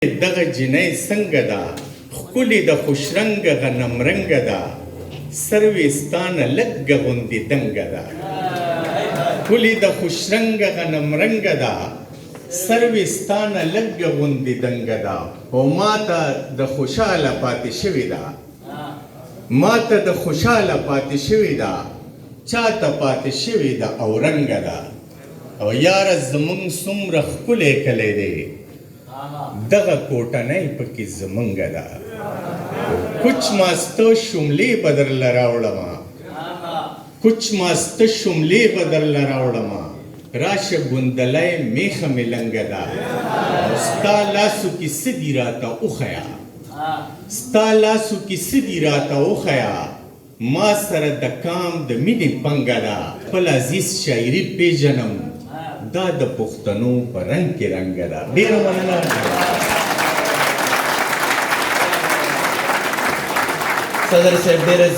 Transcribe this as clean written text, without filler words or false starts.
دغه جنۍ څنګه ده ښکلې د خوشرنګه غنمرنګه ده سرویستانه لږه غوندې دنګه ده ښکلې د خوشرنګه غنمرنګه ده سرویستانه لږه غوندې دنګه ده او ماته د خوشحاله پاتې شوې ده ماته د خوشحاله پاتې شوې ده چاته پاتې شوې ده او رنګه ده او یاره زمونږ څومره ښکلی کلی دی دغه کوټنۍ پکې زمونږه ده کوچ ماسته شملې به درله راوړمه کوچ ماسته شملې به درله راوړمه راشه ګوندلی میخه مې لنګه ده او ستا لاسو کې څه دي راته وښیه ستا لاسو کې څه دي راته وښیه ما سره د کام د مینې پنګه ده خپل عزیز شاعري پیژنم دا د پښتنو په رنګ کې رنګه ده ډېره مننه صدر صاحب ډېره